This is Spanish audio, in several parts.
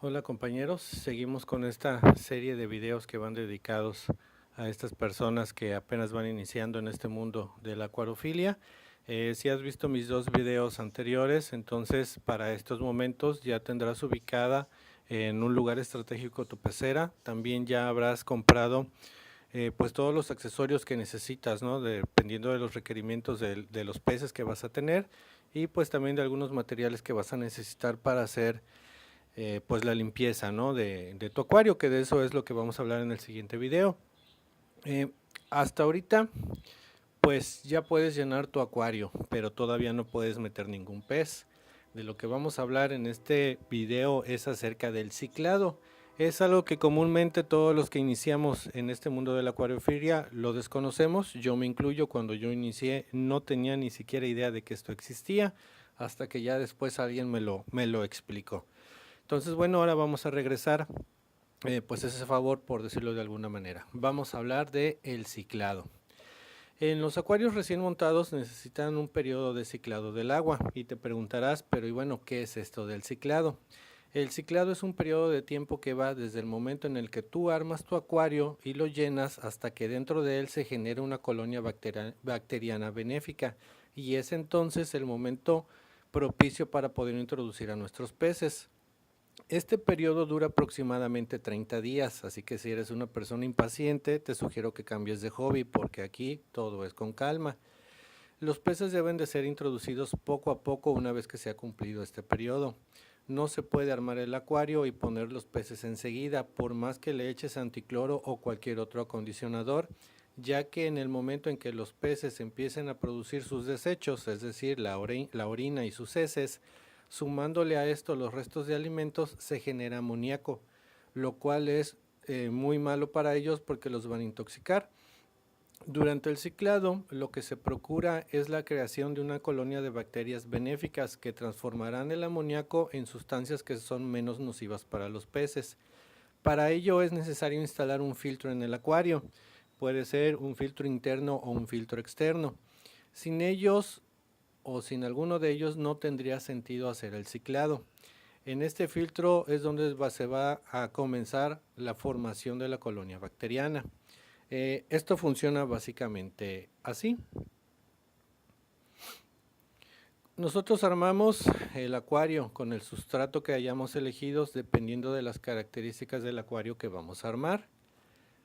Hola compañeros, seguimos con esta serie de videos que van dedicados a estas personas que apenas van iniciando en este mundo de la acuariofilia. Si has visto mis dos videos anteriores, entonces para estos momentos ya tendrás ubicada en un lugar estratégico tu pecera. También ya habrás comprado pues todos los accesorios que necesitas, ¿no? Dependiendo de los requerimientos de los peces que vas a tener y pues también de algunos materiales que vas a necesitar para hacer pues la limpieza, ¿no? de tu acuario, que de eso es lo que vamos a hablar en el siguiente video. Eh, Hasta ahorita pues ya puedes llenar tu acuario, pero todavía no puedes meter ningún pez. De lo que vamos a hablar en este video es acerca del ciclado. Es algo que comúnmente todos los que iniciamos en este mundo de la acuariofilia lo desconocemos. Yo me incluyo, cuando yo inicié no tenía ni siquiera idea de que esto existía, hasta que ya después alguien me lo explicó. Entonces, bueno, ahora vamos a regresar pues ese favor, por decirlo de alguna manera. Vamos a hablar de el ciclado. En los acuarios recién montados necesitan un periodo de ciclado del agua y te preguntarás, pero y bueno, ¿qué es esto del ciclado? El ciclado es un periodo de tiempo que va desde el momento en el que tú armas tu acuario y lo llenas hasta que dentro de él se genera una colonia bacteriana benéfica, y es entonces el momento propicio para poder introducir a nuestros peces. Este periodo dura aproximadamente 30 días, así que si eres una persona impaciente, te sugiero que cambies de hobby, porque aquí todo es con calma. Los peces deben de ser introducidos poco a poco una vez que se ha cumplido este periodo. No se puede armar el acuario y poner los peces enseguida, por más que le eches anticloro o cualquier otro acondicionador, ya que en el momento en que los peces empiecen a producir sus desechos, es decir, la orina y sus heces, sumándole a esto los restos de alimentos, se genera amoníaco, lo cual es muy malo para ellos porque los van a intoxicar. Durante el ciclado, lo que se procura es la creación de una colonia de bacterias benéficas que transformarán el amoníaco en sustancias que son menos nocivas para los peces. Para ello es necesario instalar un filtro en el acuario. Puede ser un filtro interno o un filtro externo. Sin ellos o sin alguno de ellos no tendría sentido hacer el ciclado. En este filtro es donde se va a comenzar la formación de la colonia bacteriana. Esto funciona básicamente así. Nosotros armamos el acuario con el sustrato que hayamos elegido dependiendo de las características del acuario que vamos a armar.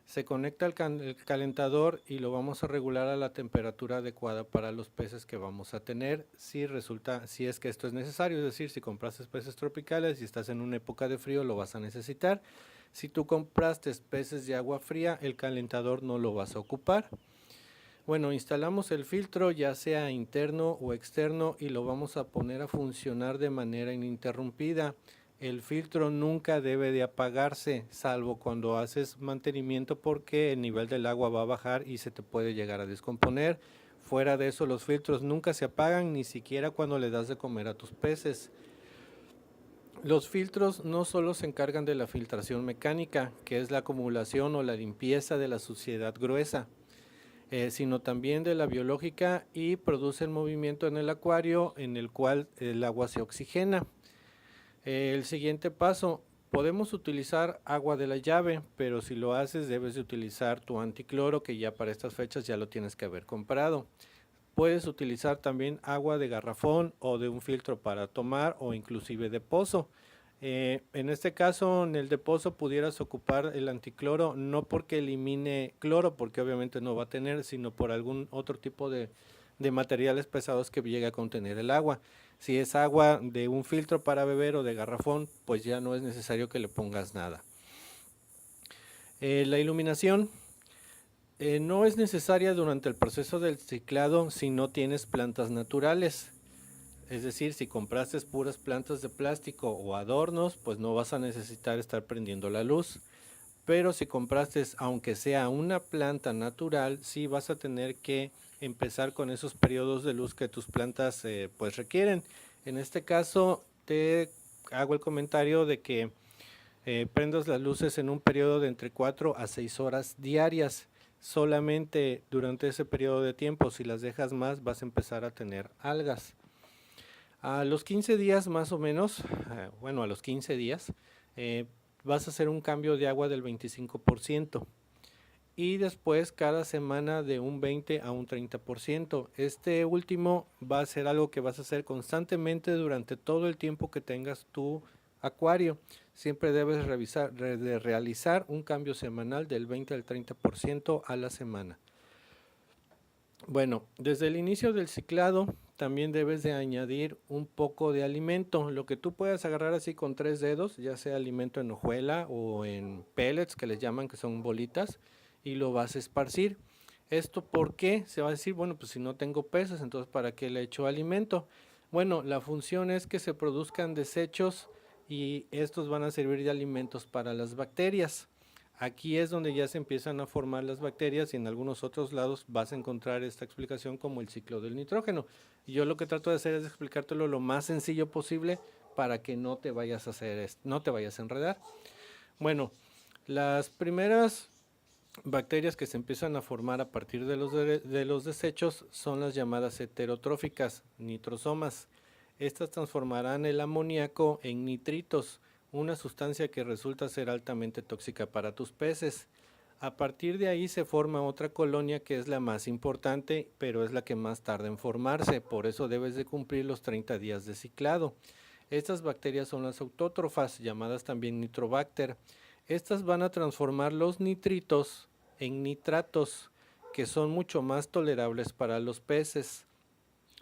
Se conecta el calentador y lo vamos a regular a la temperatura adecuada para los peces que vamos a tener, si es que esto es necesario. Es decir, si compraste peces tropicales y estás en una época de frío, lo vas a necesitar. Si tú compraste peces de agua fría, el calentador no lo vas a ocupar. Bueno, instalamos el filtro, ya sea interno o externo, y lo vamos a poner a funcionar de manera ininterrumpida. El filtro nunca debe de apagarse, salvo cuando haces mantenimiento, porque el nivel del agua va a bajar y se te puede llegar a descomponer. Fuera de eso, los filtros nunca se apagan, ni siquiera cuando le das de comer a tus peces. Los filtros no solo se encargan de la filtración mecánica, que es la acumulación o la limpieza de la suciedad gruesa, sino también de la biológica, y producen movimiento en el acuario en el cual el agua se oxigena. El siguiente paso: podemos utilizar agua de la llave, pero si lo haces debes de utilizar tu anticloro, que ya para estas fechas ya lo tienes que haber comprado. Puedes utilizar también agua de garrafón o de un filtro para tomar, o inclusive de pozo. En este caso, en el de pozo pudieras ocupar el anticloro, no porque elimine cloro, porque obviamente no va a tener, sino por algún otro tipo de materiales pesados que llegue a contener el agua. Si es agua de un filtro para beber o de garrafón, pues ya no es necesario que le pongas nada. La iluminación no es necesaria durante el proceso del ciclado si no tienes plantas naturales. Es decir, si compraste puras plantas de plástico o adornos, pues no vas a necesitar estar prendiendo la luz. Pero si compraste, aunque sea una planta natural, sí vas a tener que empezar con esos periodos de luz que tus plantas pues requieren. En este caso te hago el comentario de que prendas las luces en un periodo de entre 4 a 6 horas diarias. Solamente durante ese periodo de tiempo. Si las dejas más, vas a empezar a tener algas. A los 15 días más o menos, bueno, a los 15 días, vas a hacer un cambio de agua del 25%. Y después cada semana de un 20 a un 30%. Este último va a ser algo que vas a hacer constantemente durante todo el tiempo que tengas tu acuario. Siempre debes realizar un cambio semanal del 20 al 30% a la semana. Bueno, desde el inicio del ciclado también debes de añadir un poco de alimento, lo que tú puedas agarrar así con 3 dedos, ya sea alimento en hojuela o en pellets que les llaman, que son bolitas, y lo vas a esparcir. ¿Esto por qué? Se va a decir, bueno, pues si no tengo peces, entonces ¿para qué le echo alimento? Bueno, la función es que se produzcan desechos y estos van a servir de alimentos para las bacterias. Aquí es donde ya se empiezan a formar las bacterias y en algunos otros lados vas a encontrar esta explicación como el ciclo del nitrógeno. Y yo lo que trato de hacer es explicártelo lo más sencillo posible para que no te vayas a hacer no te vayas a enredar. Bueno, las primeras bacterias que se empiezan a formar a partir de los desechos son las llamadas heterotróficas, nitrosomas. Estas transformarán el amoníaco en nitritos, una sustancia que resulta ser altamente tóxica para tus peces. A partir de ahí se forma otra colonia que es la más importante, pero es la que más tarda en formarse, por eso debes de cumplir los 30 días de ciclado. Estas bacterias son las autótrofas, llamadas también nitrobacter. Estas van a transformar los nitritos en nitratos, que son mucho más tolerables para los peces.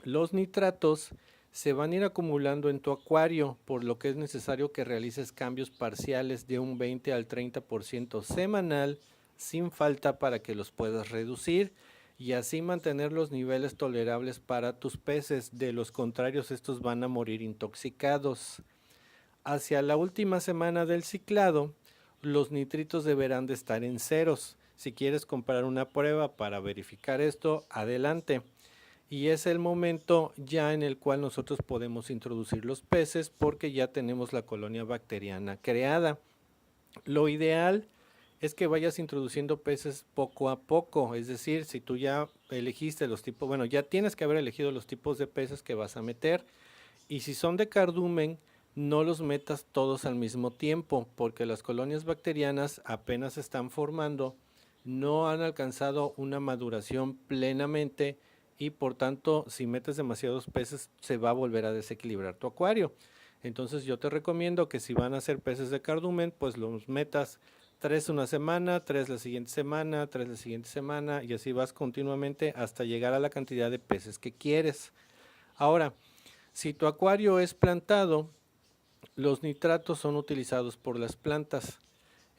Los nitratos se van a ir acumulando en tu acuario, por lo que es necesario que realices cambios parciales de un 20 al 30% semanal sin falta para que los puedas reducir y así mantener los niveles tolerables para tus peces. De los contrarios, estos van a morir intoxicados. Hacia la última semana del ciclado, los nitritos deberán de estar en ceros. Si quieres comprar una prueba para verificar esto, adelante. Y es el momento ya en el cual nosotros podemos introducir los peces porque ya tenemos la colonia bacteriana creada. Lo ideal es que vayas introduciendo peces poco a poco, es decir, si tú ya elegiste los tipos, bueno, ya tienes que haber elegido los tipos de peces que vas a meter, y si son de cardumen, no los metas todos al mismo tiempo, porque las colonias bacterianas apenas se están formando, no han alcanzado una maduración plenamente y por tanto si metes demasiados peces se va a volver a desequilibrar tu acuario. Entonces yo te recomiendo que si van a ser peces de cardumen, pues los metas 3 una semana, 3 la siguiente semana, 3 la siguiente semana y así vas continuamente hasta llegar a la cantidad de peces que quieres. Ahora, si tu acuario es plantado, los nitratos son utilizados por las plantas.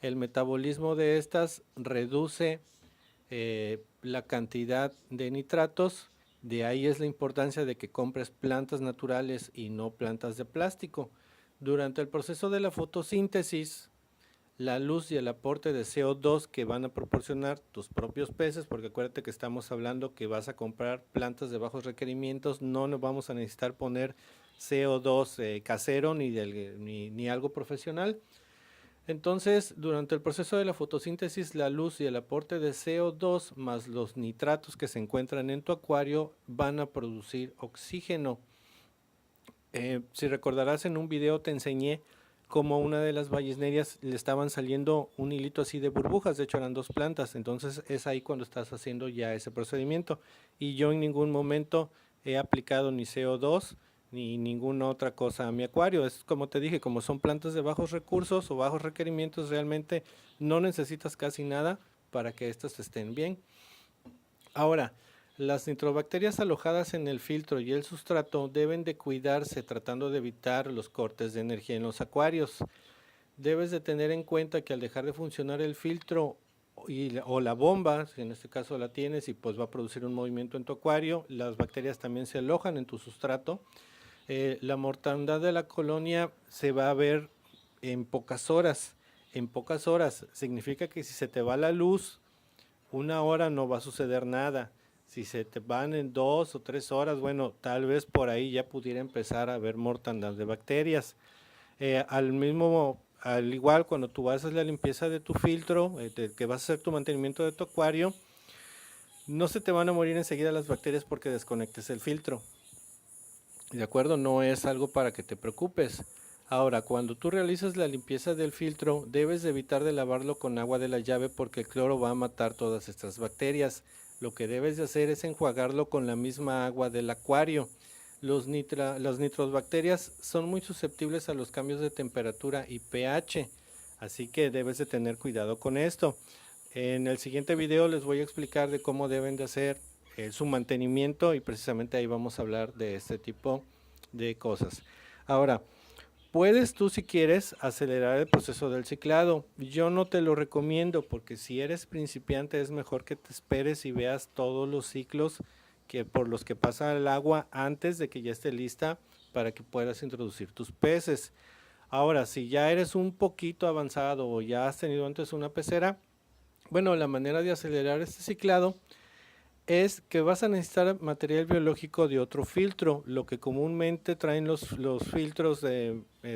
El metabolismo de estas reduce la cantidad de nitratos. De ahí es la importancia de que compres plantas naturales y no plantas de plástico. Durante el proceso de la fotosíntesis, la luz y el aporte de CO2 que van a proporcionar tus propios peces, porque acuérdate que estamos hablando que vas a comprar plantas de bajos requerimientos, no nos vamos a necesitar poner CO2 casero ni algo profesional. Entonces, durante el proceso de la fotosíntesis, la luz y el aporte de CO2 más los nitratos que se encuentran en tu acuario van a producir oxígeno. Si recordarás, en un video te enseñé cómo a una de las ballenerias le estaban saliendo un hilito así de burbujas, de hecho eran 2 plantas, entonces es ahí cuando estás haciendo ya ese procedimiento. Y yo en ningún momento he aplicado ni CO2 ni ninguna otra cosa a mi acuario. Es como te dije, como son plantas de bajos recursos o bajos requerimientos, realmente no necesitas casi nada para que estas estén bien. Ahora, las nitrobacterias alojadas en el filtro y el sustrato deben de cuidarse tratando de evitar los cortes de energía en los acuarios. Debes de tener en cuenta que al dejar de funcionar el filtro o la bomba, si en este caso la tienes y pues va a producir un movimiento en tu acuario, las bacterias también se alojan en tu sustrato. La mortandad de la colonia se va a ver en pocas horas. En pocas horas significa que si se te va la luz, 1 hora no va a suceder nada. Si se te van en 2 o 3 horas, bueno, tal vez por ahí ya pudiera empezar a haber mortandad de bacterias. Al igual cuando tú vas a hacer la limpieza de tu filtro, que vas a hacer tu mantenimiento de tu acuario, no se te van a morir enseguida las bacterias porque desconectes el filtro. ¿De acuerdo? No es algo para que te preocupes. Ahora, cuando tú realizas la limpieza del filtro, debes de evitar de lavarlo con agua de la llave porque el cloro va a matar todas estas bacterias. Lo que debes de hacer es enjuagarlo con la misma agua del acuario. Las nitrobacterias son muy susceptibles a los cambios de temperatura y pH, así que debes de tener cuidado con esto. En el siguiente video les voy a explicar de cómo deben de hacer su mantenimiento y precisamente ahí vamos a hablar de este tipo de cosas. Ahora, puedes tú si quieres acelerar el proceso del ciclado. Yo no te lo recomiendo porque si eres principiante es mejor que te esperes y veas todos los ciclos por los que pasa el agua antes de que ya esté lista para que puedas introducir tus peces. Ahora, si ya eres un poquito avanzado o ya has tenido antes una pecera, bueno, la manera de acelerar este ciclado es que vas a necesitar material biológico de otro filtro. Lo que comúnmente traen los filtros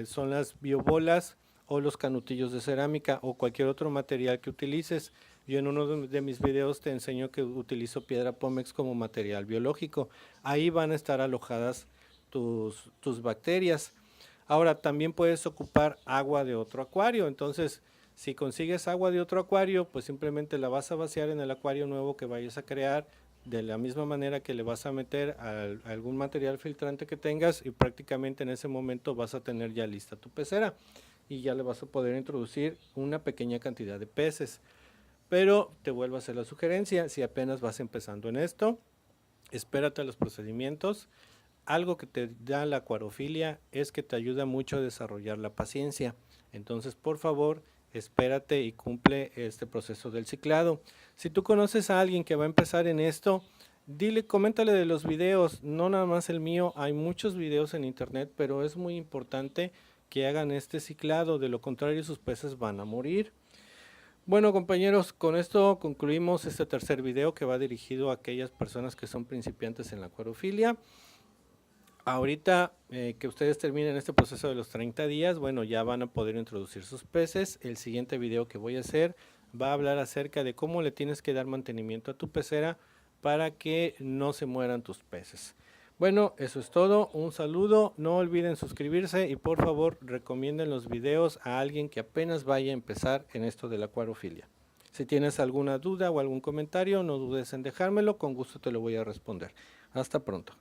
son las biobolas o los canutillos de cerámica o cualquier otro material que utilices. Yo en uno de mis videos te enseño que utilizo piedra Pómex como material biológico. Ahí van a estar alojadas tus bacterias. Ahora también puedes ocupar agua de otro acuario. Entonces, si consigues agua de otro acuario, pues simplemente la vas a vaciar en el acuario nuevo que vayas a crear, de la misma manera que le vas a meter algún material filtrante que tengas y prácticamente en ese momento vas a tener ya lista tu pecera y ya le vas a poder introducir una pequeña cantidad de peces. Pero te vuelvo a hacer la sugerencia, si apenas vas empezando en esto, espérate a los procedimientos. Algo que te da la acuariofilia es que te ayuda mucho a desarrollar la paciencia. Entonces, por favor, espérate y cumple este proceso del ciclado. Si tú conoces a alguien que va a empezar en esto, coméntale de los videos, no nada más el mío, hay muchos videos en internet, pero es muy importante que hagan este ciclado, de lo contrario sus peces van a morir. Bueno compañeros, con esto concluimos este tercer video que va dirigido a aquellas personas que son principiantes en la acuariofilia. Ahorita que ustedes terminen este proceso de los 30 días, bueno, ya van a poder introducir sus peces. El siguiente video que voy a hacer va a hablar acerca de cómo le tienes que dar mantenimiento a tu pecera para que no se mueran tus peces. Bueno, eso es todo. Un saludo. No olviden suscribirse y por favor recomienden los videos a alguien que apenas vaya a empezar en esto de la acuariofilia. Si tienes alguna duda o algún comentario, no dudes en dejármelo. Con gusto te lo voy a responder. Hasta pronto.